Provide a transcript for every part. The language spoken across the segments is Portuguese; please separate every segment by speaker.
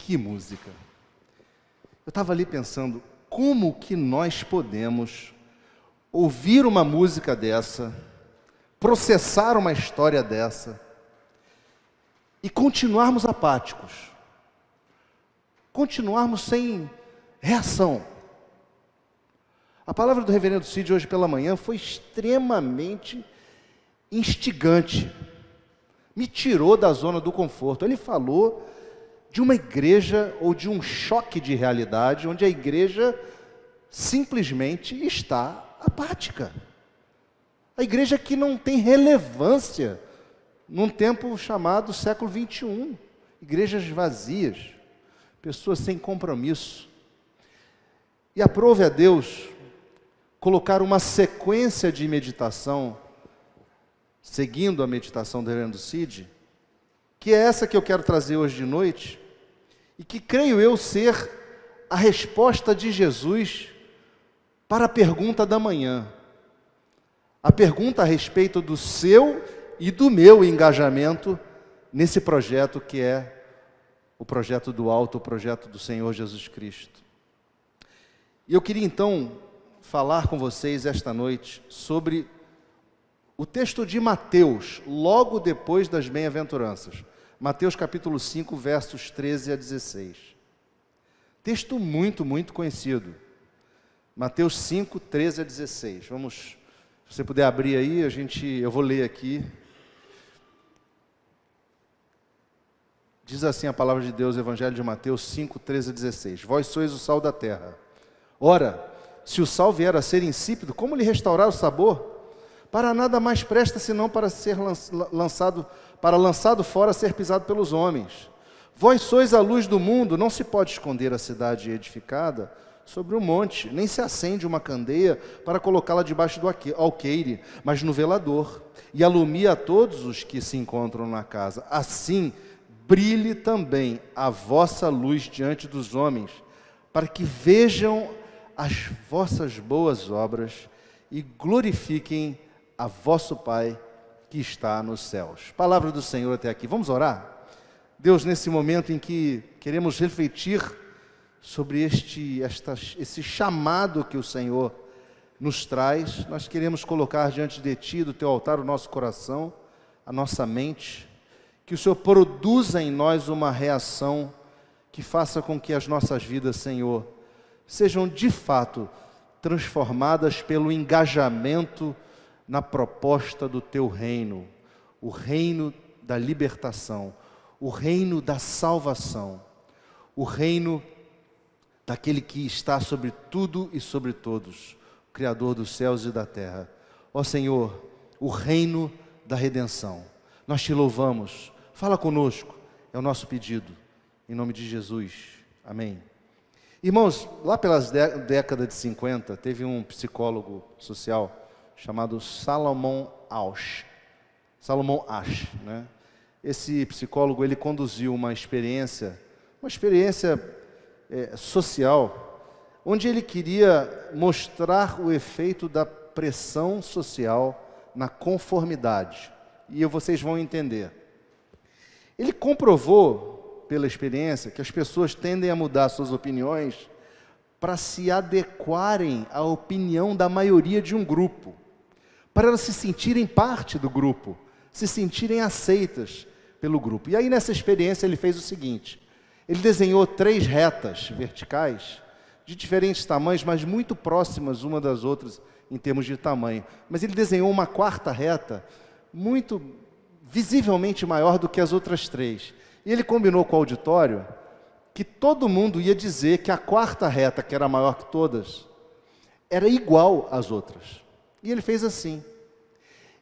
Speaker 1: Que música! Eu estava ali pensando, como que nós podemos ouvir uma música dessa, processar uma história dessa e continuarmos apáticos, continuarmos sem reação. A palavra do reverendo Cid hoje pela manhã foi extremamente instigante, me tirou da zona do conforto. Ele falou de uma igreja ou de um choque de realidade, onde a igreja simplesmente está apática. A igreja que não tem relevância num tempo chamado século 21. Igrejas vazias, pessoas sem compromisso. E aprove a Deus colocar uma sequência de meditação, seguindo a meditação do reverendo Cid, que é essa que eu quero trazer hoje de noite, e que creio eu ser a resposta de Jesus para a pergunta da manhã. A pergunta a respeito do seu e do meu engajamento nesse projeto que é o projeto do alto, o projeto do Senhor Jesus Cristo. E eu queria então falar com vocês esta noite sobre o texto de Mateus, logo depois das bem-aventuranças. Mateus capítulo 5, versos 13 a 16. Texto muito, muito conhecido. Mateus 5, 13 a 16. Vamos, se você puder abrir aí, eu vou ler aqui. Diz assim a palavra de Deus, Evangelho de Mateus 5, 13 a 16. Vós sois o sal da terra. Ora, se o sal vier a ser insípido, como lhe restaurar o sabor? Para nada mais presta, senão para ser lançado fora, ser pisado pelos homens. Vós sois a luz do mundo, não se pode esconder a cidade edificada sobre um monte, nem se acende uma candeia para colocá-la debaixo do alqueire, mas no velador, e alumia a todos os que se encontram na casa. Assim, brilhe também a vossa luz diante dos homens, para que vejam as vossas boas obras e glorifiquem a vosso Pai que está nos céus. Palavra do Senhor até aqui. Vamos orar? Deus, nesse momento em que queremos refletir sobre esse chamado que o Senhor nos traz, nós queremos colocar diante de Ti, do Teu altar, o nosso coração, a nossa mente, que o Senhor produza em nós uma reação que faça com que as nossas vidas, Senhor, sejam de fato transformadas pelo engajamento na proposta do Teu reino, o reino da libertação, o reino da salvação, o reino daquele que está sobre tudo e sobre todos, o Criador dos céus e da terra. Ó Senhor, o reino da redenção. Nós Te louvamos, fala conosco, é o nosso pedido, em nome de Jesus, amém. Irmãos, lá pelas décadas de 50, teve um psicólogo social chamado Salomon Asch, né? Esse psicólogo, ele conduziu uma experiência social, onde ele queria mostrar o efeito da pressão social na conformidade, e vocês vão entender. Ele comprovou, pela experiência, que as pessoas tendem a mudar suas opiniões para se adequarem à opinião da maioria de um grupo, para elas se sentirem parte do grupo, se sentirem aceitas pelo grupo. E aí nessa experiência ele fez o seguinte, ele desenhou 3 retas verticais, de diferentes tamanhos, mas muito próximas uma das outras em termos de tamanho. Mas ele desenhou uma 4ª reta, muito visivelmente maior do que as outras 3. E ele combinou com o auditório que todo mundo ia dizer que a 4ª reta, que era maior que todas, era igual às outras. E ele fez assim.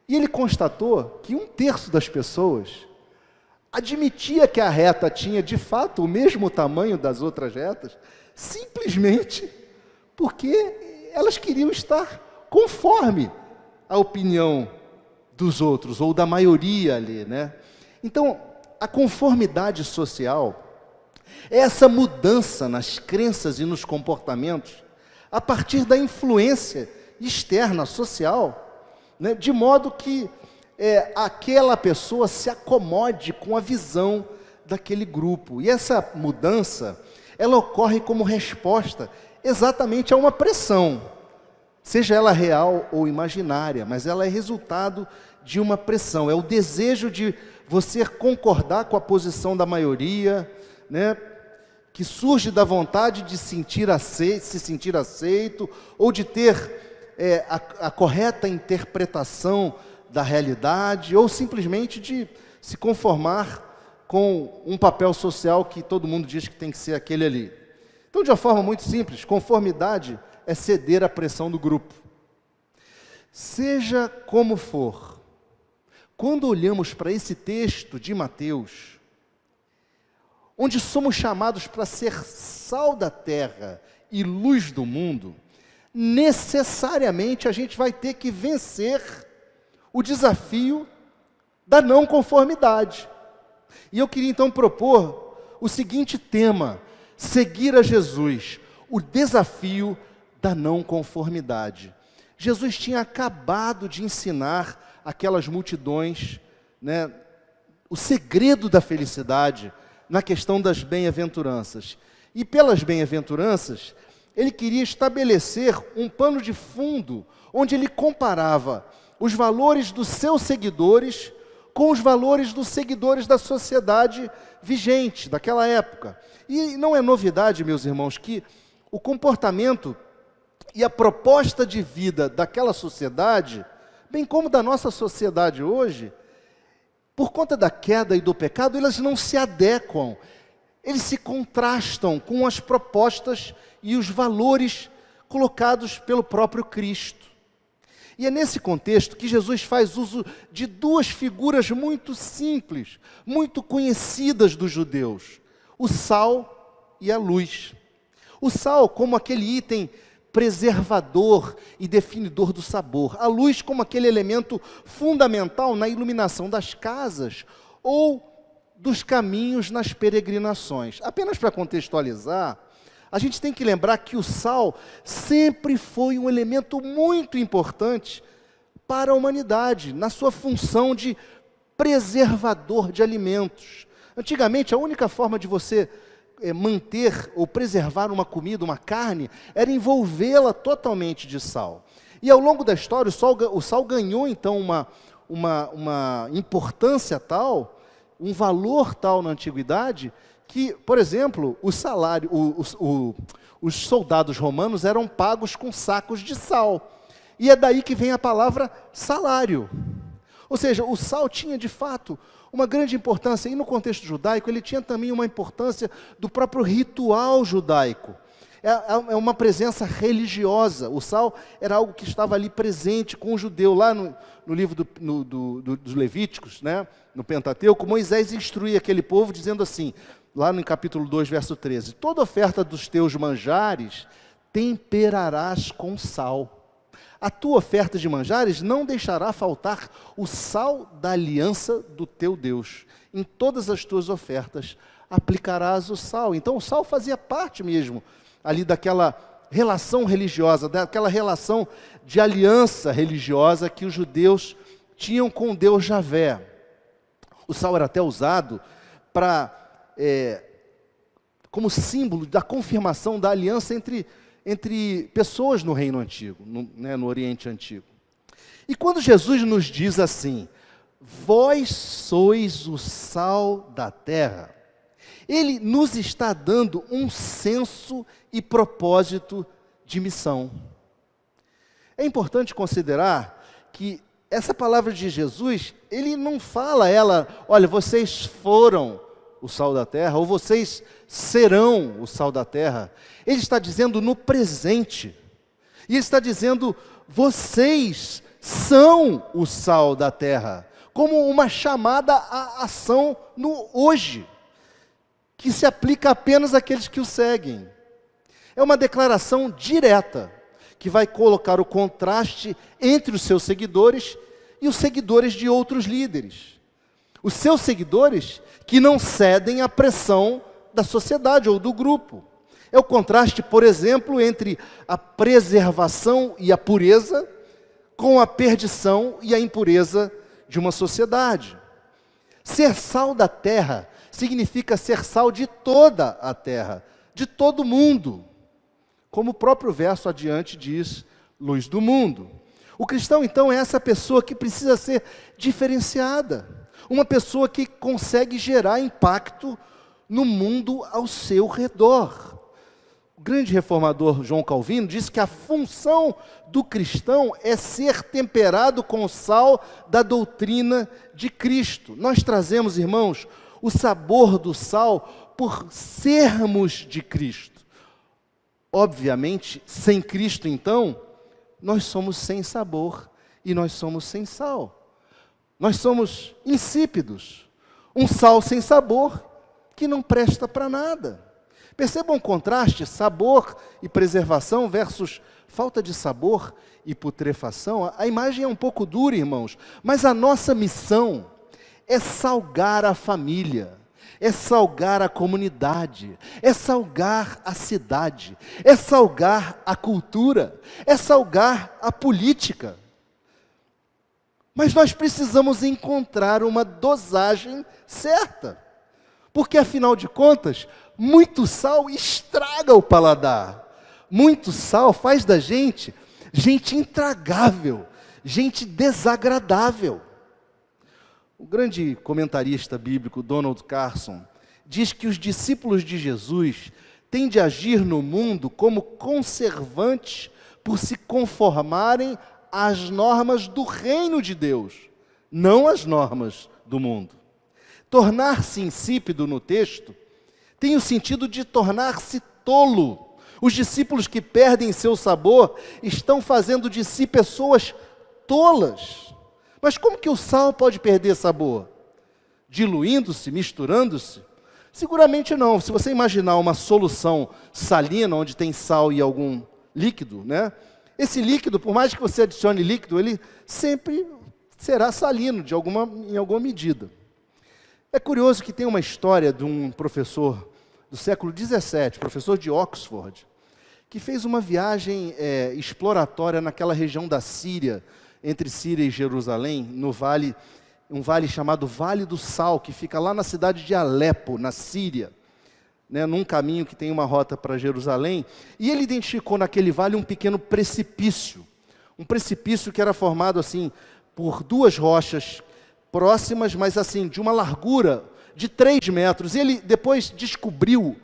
Speaker 1: E ele constatou que 1/3 das pessoas admitia que a reta tinha, de fato, o mesmo tamanho das outras retas, simplesmente porque elas queriam estar conforme a opinião dos outros, ou da maioria ali, né? Então, a conformidade social é essa mudança nas crenças e nos comportamentos a partir da influência externa, social, né? De modo que aquela pessoa se acomode com a visão daquele grupo. E essa mudança, ela ocorre como resposta exatamente a uma pressão, seja ela real ou imaginária, mas ela é resultado de uma pressão, é o desejo de você concordar com a posição da maioria, né, que surge da vontade de se sentir aceito, ou de ter a correta interpretação da realidade, ou simplesmente de se conformar com um papel social que todo mundo diz que tem que ser aquele ali. Então, de uma forma muito simples, conformidade é ceder à pressão do grupo. Seja como for, quando olhamos para esse texto de Mateus, onde somos chamados para ser sal da terra e luz do mundo, necessariamente a gente vai ter que vencer o desafio da não conformidade. E eu queria então propor o seguinte tema: seguir a Jesus, o desafio da não conformidade. Jesus tinha acabado de ensinar aquelas multidões, né, o segredo da felicidade na questão das bem-aventuranças. E pelas bem-aventuranças, ele queria estabelecer um pano de fundo, onde ele comparava os valores dos seus seguidores com os valores dos seguidores da sociedade vigente, daquela época. E não é novidade, meus irmãos, que o comportamento e a proposta de vida daquela sociedade, bem como da nossa sociedade hoje, por conta da queda e do pecado, elas não se adequam, eles se contrastam com as propostas e os valores colocados pelo próprio Cristo. E é nesse contexto que Jesus faz uso de duas figuras muito simples, muito conhecidas dos judeus: o sal e a luz. O sal como aquele item preservador e definidor do sabor. A luz como aquele elemento fundamental na iluminação das casas ou dos caminhos nas peregrinações. Apenas para contextualizar, a gente tem que lembrar que o sal sempre foi um elemento muito importante para a humanidade, na sua função de preservador de alimentos. Antigamente, a única forma de você manter ou preservar uma comida, uma carne, era envolvê-la totalmente de sal. E ao longo da história, o sal ganhou então uma importância tal, um valor tal na antiguidade, que, por exemplo, os soldados romanos eram pagos com sacos de sal. E é daí que vem a palavra salário. Ou seja, o sal tinha de fato uma grande importância, e no contexto judaico ele tinha também uma importância do próprio ritual judaico. É uma presença religiosa. O sal era algo que estava ali presente com o judeu. Lá no livro dos Levíticos, né, no Pentateuco, Moisés instruía aquele povo dizendo assim, lá no capítulo 2, verso 13, toda oferta dos teus manjares temperarás com sal. A tua oferta de manjares não deixará faltar o sal da aliança do teu Deus. Em todas as tuas ofertas aplicarás o sal. Então o sal fazia parte mesmo ali daquela relação religiosa, daquela relação de aliança religiosa que os judeus tinham com Deus Javé. O sal era até usado como símbolo da confirmação da aliança entre pessoas no reino antigo, no Oriente Antigo. E quando Jesus nos diz assim, vós sois o sal da terra, Ele nos está dando um senso e propósito de missão. É importante considerar que essa palavra de Jesus, Ele não fala olha, vocês foram o sal da terra, ou vocês serão o sal da terra. Ele está dizendo no presente. E Ele está dizendo, vocês são o sal da terra, como uma chamada à ação no hoje, que se aplica apenas àqueles que o seguem. É uma declaração direta, que vai colocar o contraste entre os seus seguidores e os seguidores de outros líderes. Os seus seguidores que não cedem à pressão da sociedade ou do grupo. É o contraste, por exemplo, entre a preservação e a pureza com a perdição e a impureza de uma sociedade. Ser sal da terra significa ser sal de toda a terra, de todo mundo. Como o próprio verso adiante diz, luz do mundo. O cristão, então, é essa pessoa que precisa ser diferenciada. Uma pessoa que consegue gerar impacto no mundo ao seu redor. O grande reformador João Calvino disse que a função do cristão é ser temperado com o sal da doutrina de Cristo. Nós trazemos, irmãos, o sabor do sal por sermos de Cristo. Obviamente, sem Cristo, então, nós somos sem sabor e nós somos sem sal. Nós somos insípidos. Um sal sem sabor que não presta para nada. Percebam o contraste, sabor e preservação versus falta de sabor e putrefação. A imagem é um pouco dura, irmãos, mas a nossa missão é salgar a família, é salgar a comunidade, é salgar a cidade, é salgar a cultura, é salgar a política. Mas nós precisamos encontrar uma dosagem certa, porque afinal de contas, muito sal estraga o paladar. Muito sal faz da gente intragável, gente desagradável. O grande comentarista bíblico Donald Carson diz que os discípulos de Jesus têm de agir no mundo como conservantes por se conformarem às normas do reino de Deus, não às normas do mundo. Tornar-se insípido no texto tem o sentido de tornar-se tolo. Os discípulos que perdem seu sabor estão fazendo de si pessoas tolas. Mas como que o sal pode perder sabor? Diluindo-se, misturando-se? Seguramente não. Se você imaginar uma solução salina, onde tem sal e algum líquido, né? Esse líquido, por mais que você adicione líquido, ele sempre será salino em alguma medida. É curioso que tem uma história de um professor do século XVII, professor de Oxford, que fez uma viagem exploratória naquela região da Síria, entre Síria e Jerusalém, um vale chamado Vale do Sal, que fica lá na cidade de Alepo, na Síria, né, num caminho que tem uma rota para Jerusalém, e ele identificou naquele vale um pequeno precipício, um precipício que era formado assim por duas rochas próximas, mas assim, de uma largura de 3 metros. E ele depois descobriu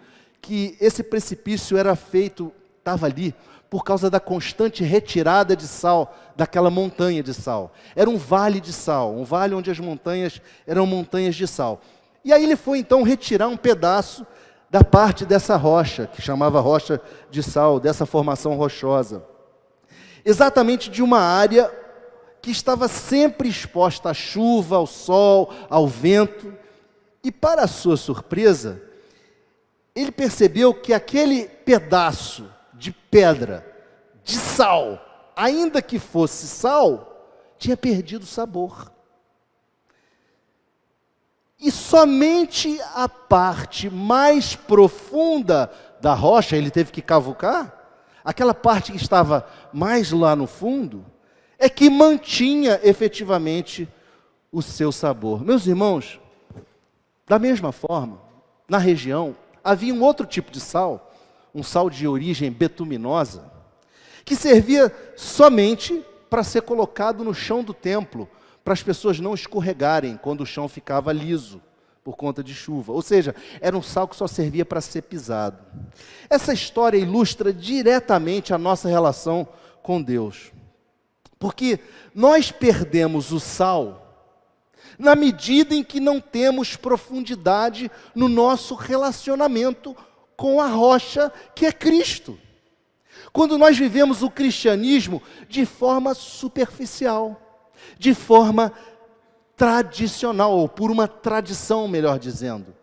Speaker 1: que esse precipício estava ali por causa da constante retirada de sal daquela montanha de sal. Era um vale de sal, um vale onde as montanhas eram montanhas de sal. E aí ele foi então retirar um pedaço da parte dessa rocha, que chamava rocha de sal, dessa formação rochosa. Exatamente de uma área que estava sempre exposta à chuva, ao sol, ao vento. E para a sua surpresa, ele percebeu que aquele pedaço de pedra, de sal, ainda que fosse sal, tinha perdido o sabor. E somente a parte mais profunda da rocha, ele teve que cavucar, aquela parte que estava mais lá no fundo, é que mantinha efetivamente o seu sabor. Meus irmãos, da mesma forma, na região, havia um outro tipo de sal, um sal de origem betuminosa, que servia somente para ser colocado no chão do templo, para as pessoas não escorregarem quando o chão ficava liso, por conta de chuva. Ou seja, era um sal que só servia para ser pisado. Essa história ilustra diretamente a nossa relação com Deus. Porque nós perdemos o sal na medida em que não temos profundidade no nosso relacionamento com a rocha que é Cristo. Quando nós vivemos o cristianismo de forma superficial, de forma tradicional, ou por uma tradição, melhor dizendo,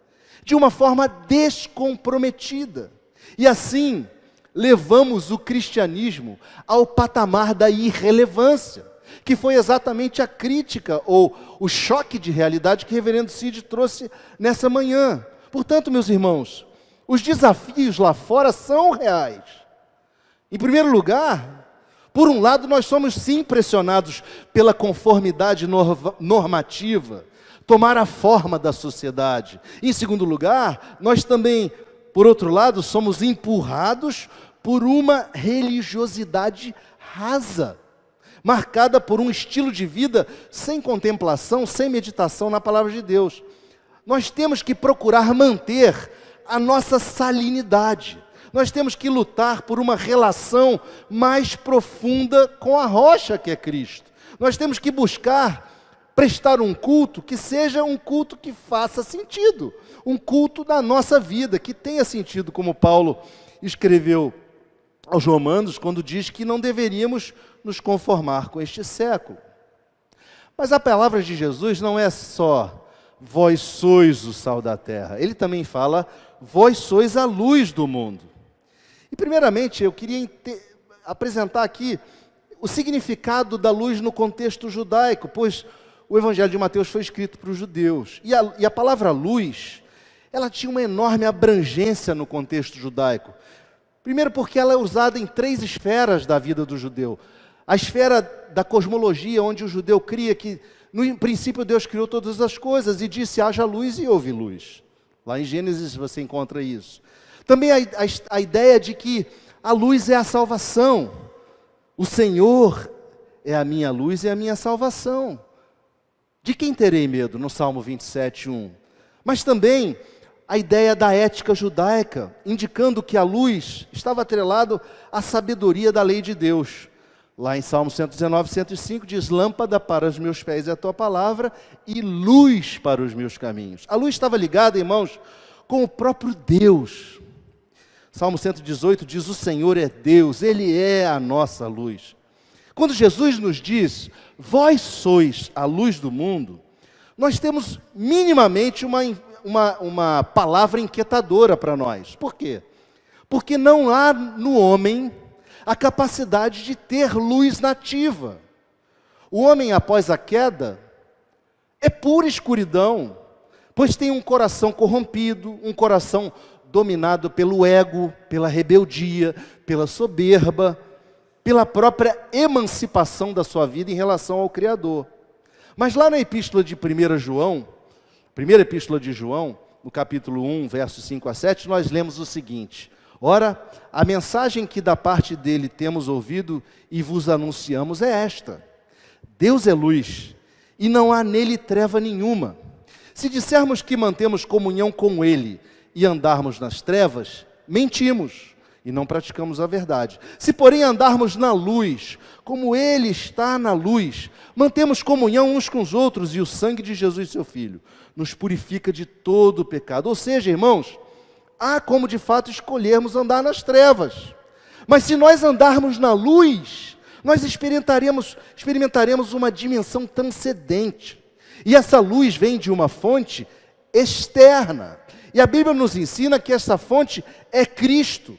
Speaker 1: de uma forma descomprometida. E assim, levamos o cristianismo ao patamar da irrelevância, que foi exatamente a crítica ou o choque de realidade que o reverendo Cid trouxe nessa manhã. Portanto, meus irmãos, os desafios lá fora são reais. Em primeiro lugar, por um lado, nós somos sim pressionados pela conformidade normativa. tomar a forma da sociedade. Em segundo lugar, nós também, por outro lado, somos empurrados por uma religiosidade rasa, marcada por um estilo de vida sem contemplação, sem meditação na palavra de Deus. Nós temos que procurar manter a nossa salinidade. Nós temos que lutar por uma relação mais profunda com a rocha que é Cristo. Nós temos que buscar prestar um culto que seja um culto que faça sentido, um culto da nossa vida, que tenha sentido, como Paulo escreveu aos Romanos, quando diz que não deveríamos nos conformar com este século. Mas a palavra de Jesus não é só vós sois o sal da terra, ele também fala vós sois a luz do mundo. E primeiramente eu queria apresentar aqui o significado da luz no contexto judaico, pois o Evangelho de Mateus foi escrito para os judeus. E a palavra luz, ela tinha uma enorme abrangência no contexto judaico. Primeiro porque ela é usada em 3 esferas da vida do judeu. A esfera da cosmologia, onde o judeu cria que, no princípio, Deus criou todas as coisas e disse, haja luz e houve luz. Lá em Gênesis você encontra isso. Também a ideia de que a luz é a salvação. O Senhor é a minha luz e a minha salvação. De quem terei medo? No Salmo 27:1. Mas também a ideia da ética judaica, indicando que a luz estava atrelado à sabedoria da lei de Deus. Lá em Salmo 119:105 diz, lâmpada para os meus pés é a tua palavra e luz para os meus caminhos. A luz estava ligada, irmãos, com o próprio Deus. Salmo 118 diz, o Senhor é Deus, Ele é a nossa luz. Quando Jesus nos diz, vós sois a luz do mundo, nós temos minimamente uma palavra inquietadora para nós. Por quê? Porque não há no homem a capacidade de ter luz nativa. O homem, após a queda, é pura escuridão, pois tem um coração corrompido, um coração dominado pelo ego, pela rebeldia, pela soberba, pela própria emancipação da sua vida em relação ao Criador. Mas lá na epístola de 1 João, primeira epístola de João, no capítulo 1, versos 5 a 7, nós lemos o seguinte, ora, a mensagem que da parte dele temos ouvido e vos anunciamos é esta, Deus é luz, e não há nele treva nenhuma. Se dissermos que mantemos comunhão com ele, e andarmos nas trevas, mentimos e não praticamos a verdade. Se porém andarmos na luz, como Ele está na luz, mantemos comunhão uns com os outros e o sangue de Jesus, seu Filho, nos purifica de todo o pecado. Ou seja, irmãos, há como de fato escolhermos andar nas trevas. Mas se nós andarmos na luz, nós experimentaremos uma dimensão transcendente. E essa luz vem de uma fonte externa. E a Bíblia nos ensina que essa fonte é Cristo.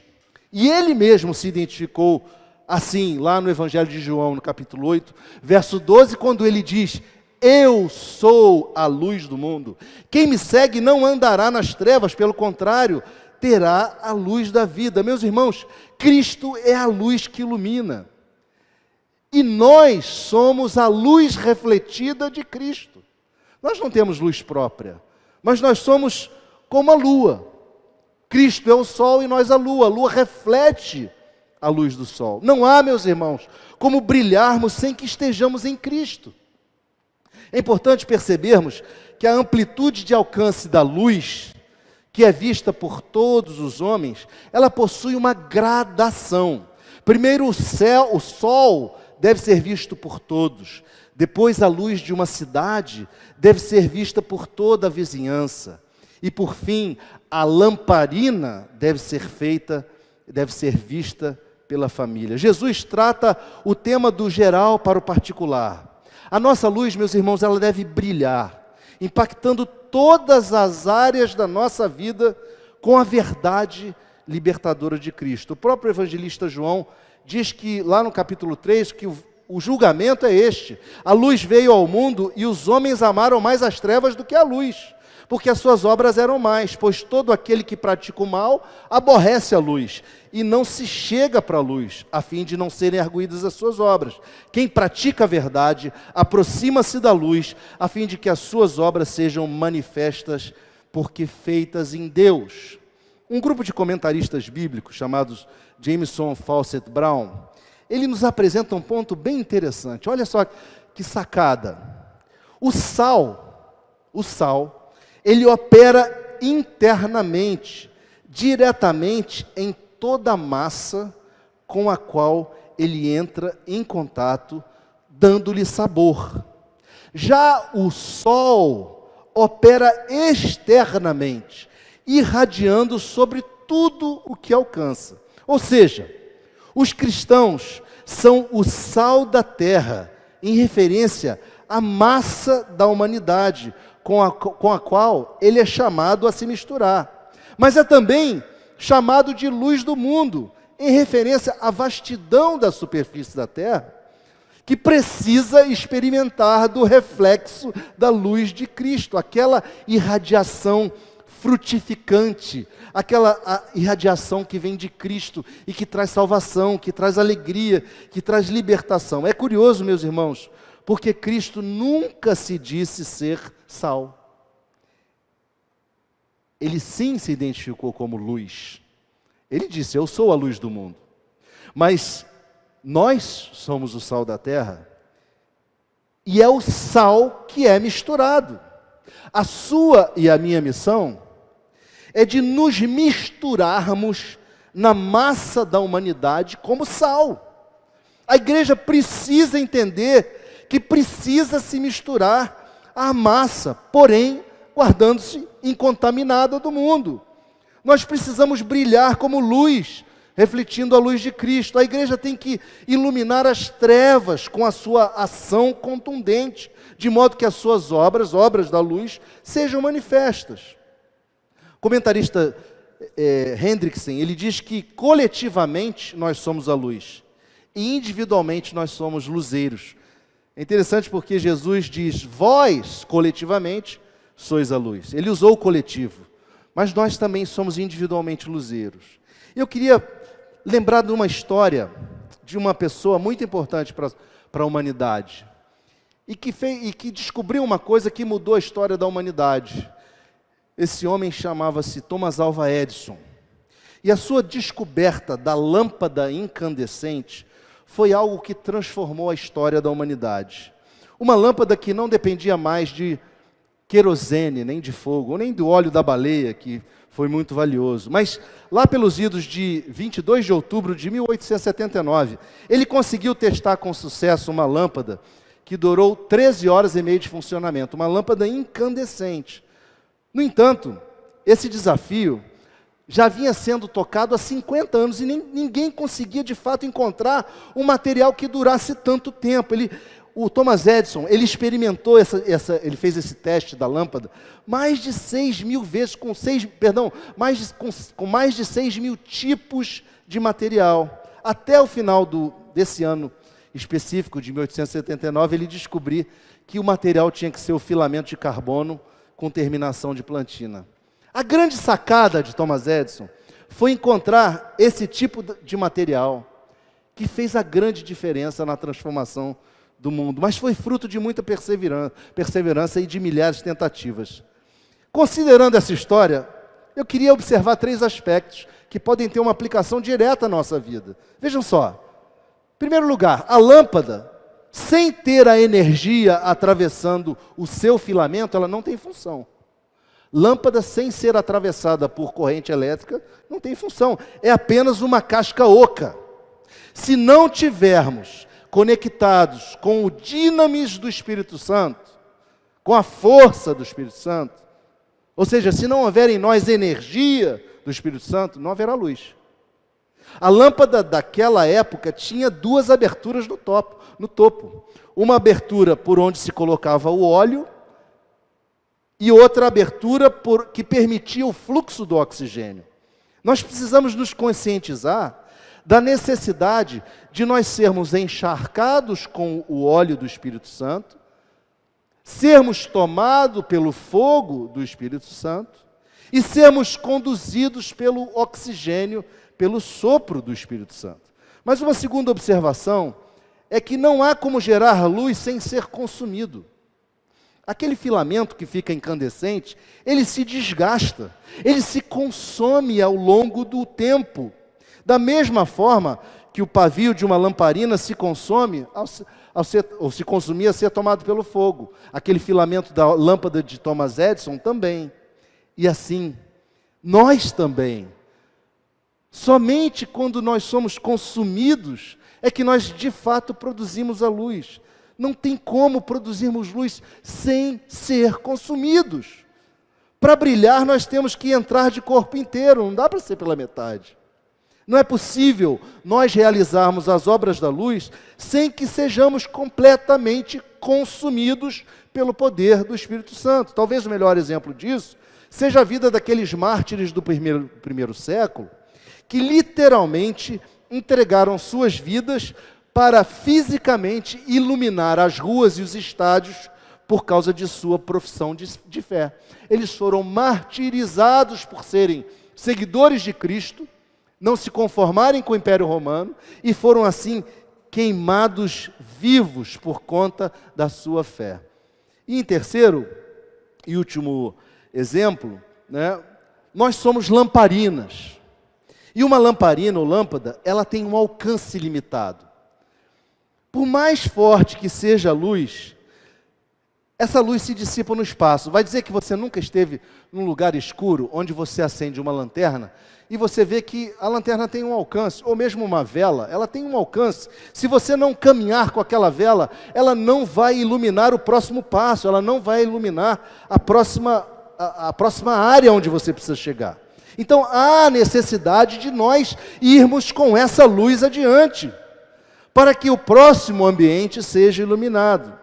Speaker 1: E Ele mesmo se identificou assim, lá no Evangelho de João, no capítulo 8, verso 12, quando Ele diz, eu sou a luz do mundo. Quem me segue não andará nas trevas, pelo contrário, terá a luz da vida. Meus irmãos, Cristo é a luz que ilumina. E nós somos a luz refletida de Cristo. Nós não temos luz própria, mas nós somos como a lua. Cristo é o sol e nós a lua reflete a luz do sol. Não há, meus irmãos, como brilharmos sem que estejamos em Cristo. É importante percebermos que a amplitude de alcance da luz, que é vista por todos os homens, ela possui uma gradação. Primeiro o sol deve ser visto por todos. Depois a luz de uma cidade deve ser vista por toda a vizinhança. E por fim, a lamparina deve ser vista pela família. Jesus trata o tema do geral para o particular. A nossa luz, meus irmãos, ela deve brilhar, impactando todas as áreas da nossa vida com a verdade libertadora de Cristo. O próprio evangelista João diz que, lá no capítulo 3, que o julgamento é este. A luz veio ao mundo e os homens amaram mais as trevas do que a luz, porque as suas obras eram más, pois todo aquele que pratica o mal aborrece a luz, e não se chega para a luz, a fim de não serem arguídas as suas obras. Quem pratica a verdade, aproxima-se da luz, a fim de que as suas obras sejam manifestas, porque feitas em Deus. Um grupo de comentaristas bíblicos, chamados Jameson Fawcett Brown, ele nos apresenta um ponto bem interessante. Olha só que sacada. O sal, ele opera internamente, diretamente em toda a massa com a qual ele entra em contato, dando-lhe sabor. Já o sol opera externamente, irradiando sobre tudo o que alcança. Ou seja, os cristãos são o sal da terra, em referência à massa da humanidade, com a qual ele é chamado a se misturar. Mas é também chamado de luz do mundo, em referência à vastidão da superfície da terra, que precisa experimentar do reflexo da luz de Cristo, aquela irradiação frutificante, aquela irradiação que vem de Cristo e que traz salvação, que traz alegria, que traz libertação. É curioso, meus irmãos, porque Cristo nunca se disse ser sal. Ele sim se identificou como luz. Ele disse: eu sou a luz do mundo. Mas nós somos o sal da terra, e é o sal que é misturado. A sua e a minha missão é de nos misturarmos na massa da humanidade como sal. A igreja precisa entender que precisa se misturar à massa, porém, guardando-se incontaminada do mundo. Nós precisamos brilhar como luz, refletindo a luz de Cristo. A igreja tem que iluminar as trevas com a sua ação contundente, de modo que as suas obras da luz, sejam manifestas. O comentarista Hendrickson, ele diz que coletivamente nós somos a luz, e individualmente nós somos luzeiros. É interessante porque Jesus diz: vós, coletivamente, sois a luz. Ele usou o coletivo, mas nós também somos individualmente luzeiros. Eu queria lembrar de uma história de uma pessoa muito importante para a humanidade, e que descobriu uma coisa que mudou a história da humanidade. Esse homem chamava-se Thomas Alva Edison, e a sua descoberta da lâmpada incandescente foi algo que transformou a história da humanidade. Uma lâmpada que não dependia mais de querosene, nem de fogo, nem do óleo da baleia, que foi muito valioso. Mas lá pelos idos de 22 de outubro de 1879, ele conseguiu testar com sucesso uma lâmpada que durou 13 horas e meia de funcionamento, uma lâmpada incandescente. No entanto, esse desafio já vinha sendo tocado há 50 anos e ninguém conseguia de fato encontrar um material que durasse tanto tempo. O Thomas Edison, ele experimentou ele fez esse teste da lâmpada mais de 6.000 vezes, com mais de 6.000 tipos de material. Até o final desse ano específico, de 1879, ele descobriu que o material tinha que ser o filamento de carbono com terminação de platina. A grande sacada de Thomas Edison foi encontrar esse tipo de material que fez a grande diferença na transformação do mundo, mas foi fruto de muita perseverança e de milhares de tentativas. Considerando essa história, eu queria observar 3 aspectos que podem ter uma aplicação direta à nossa vida. Vejam só. Em primeiro lugar, a lâmpada, sem ter a energia atravessando o seu filamento, ela não tem função. Lâmpada sem ser atravessada por corrente elétrica não tem função. É apenas uma casca oca. Se não tivermos conectados com o dinamis do Espírito Santo, com a força do Espírito Santo, ou seja, se não houver em nós energia do Espírito Santo, não haverá luz. A lâmpada daquela época tinha 2 aberturas no topo. Uma abertura por onde se colocava o óleo, e outra abertura que permitia o fluxo do oxigênio. Nós precisamos nos conscientizar da necessidade de nós sermos encharcados com o óleo do Espírito Santo, sermos tomados pelo fogo do Espírito Santo e sermos conduzidos pelo oxigênio, pelo sopro do Espírito Santo. Mas uma segunda observação é que não há como gerar luz sem ser consumido. Aquele filamento que fica incandescente, ele se desgasta, ele se consome ao longo do tempo. Da mesma forma que o pavio de uma lamparina se consome ou se consumir a ser tomado pelo fogo. Aquele filamento da lâmpada de Thomas Edison também. E assim, nós também. Somente quando nós somos consumidos é que nós de fato produzimos a luz. Não tem como produzirmos luz sem ser consumidos. Para brilhar, nós temos que entrar de corpo inteiro, não dá para ser pela metade. Não é possível nós realizarmos as obras da luz sem que sejamos completamente consumidos pelo poder do Espírito Santo. Talvez o melhor exemplo disso seja a vida daqueles mártires do primeiro século, que literalmente entregaram suas vidas para fisicamente iluminar as ruas e os estádios por causa de sua profissão de fé. Eles foram martirizados por serem seguidores de Cristo, não se conformarem com o Império Romano e foram assim queimados vivos por conta da sua fé. E em terceiro e último exemplo, nós somos lamparinas. E uma lamparina ou lâmpada, ela tem um alcance limitado. Por mais forte que seja a luz, essa luz se dissipa no espaço. Vai dizer que você nunca esteve num lugar escuro, onde você acende uma lanterna, e você vê que a lanterna tem um alcance, ou mesmo uma vela, ela tem um alcance. Se você não caminhar com aquela vela, ela não vai iluminar o próximo passo, ela não vai iluminar a próxima área onde você precisa chegar. Então, há necessidade de nós irmos com essa luz adiante, para que o próximo ambiente seja iluminado.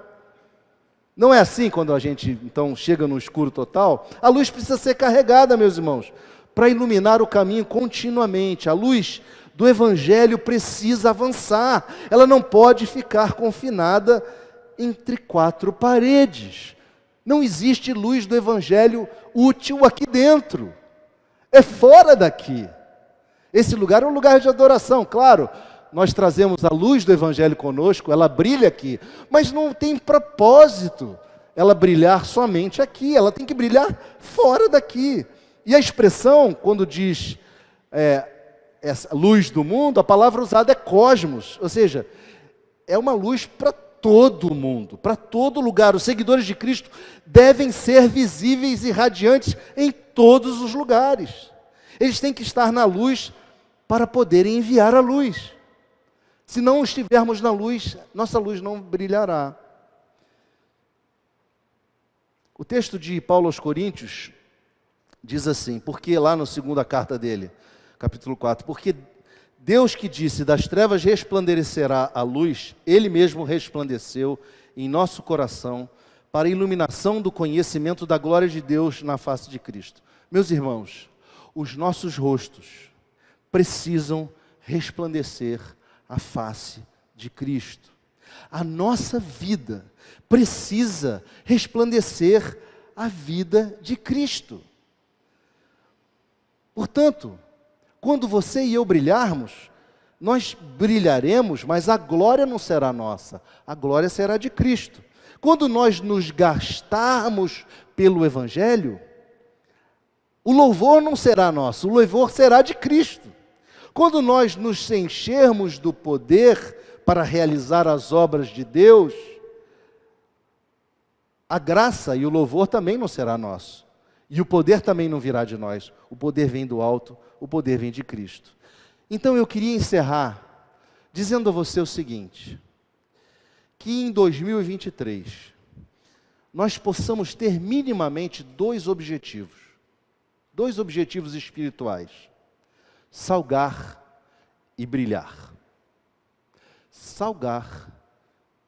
Speaker 1: Não é assim quando a gente, então, chega no escuro total? A luz precisa ser carregada, meus irmãos, para iluminar o caminho continuamente. A luz do Evangelho precisa avançar. Ela não pode ficar confinada entre quatro paredes. Não existe luz do Evangelho útil aqui dentro. É fora daqui. Esse lugar é um lugar de adoração, claro. Nós trazemos a luz do Evangelho conosco, ela brilha aqui, mas não tem propósito ela brilhar somente aqui, ela tem que brilhar fora daqui. E a expressão, quando diz essa luz do mundo, a palavra usada é cosmos, ou seja, é uma luz para todo mundo, para todo lugar. Os seguidores de Cristo devem ser visíveis e radiantes em todos os lugares. Eles têm que estar na luz para poderem enviar a luz. Se não estivermos na luz, nossa luz não brilhará. O texto de Paulo aos Coríntios diz assim, porque lá na segunda carta dele, capítulo 4, porque Deus que disse, das trevas resplandecerá a luz, Ele mesmo resplandeceu em nosso coração para a iluminação do conhecimento da glória de Deus na face de Cristo. Meus irmãos, os nossos rostos precisam resplandecer a face de Cristo. A nossa vida precisa resplandecer a vida de Cristo. Portanto, quando você e eu brilharmos, nós brilharemos, mas a glória não será nossa, a glória será de Cristo. Quando nós nos gastarmos pelo Evangelho, o louvor não será nosso, o louvor será de Cristo. Quando nós nos enchermos do poder para realizar as obras de Deus, a graça e o louvor também não será nosso. E o poder também não virá de nós. O poder vem do alto, o poder vem de Cristo. Então eu queria encerrar dizendo a você o seguinte, que em 2023 nós possamos ter minimamente dois objetivos espirituais: salgar e brilhar. Salgar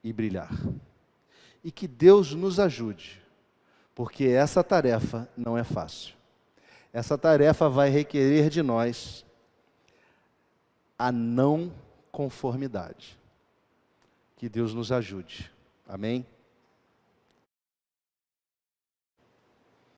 Speaker 1: e brilhar. E que Deus nos ajude, porque essa tarefa não é fácil. Essa tarefa vai requerer de nós a não conformidade. Que Deus nos ajude. Amém?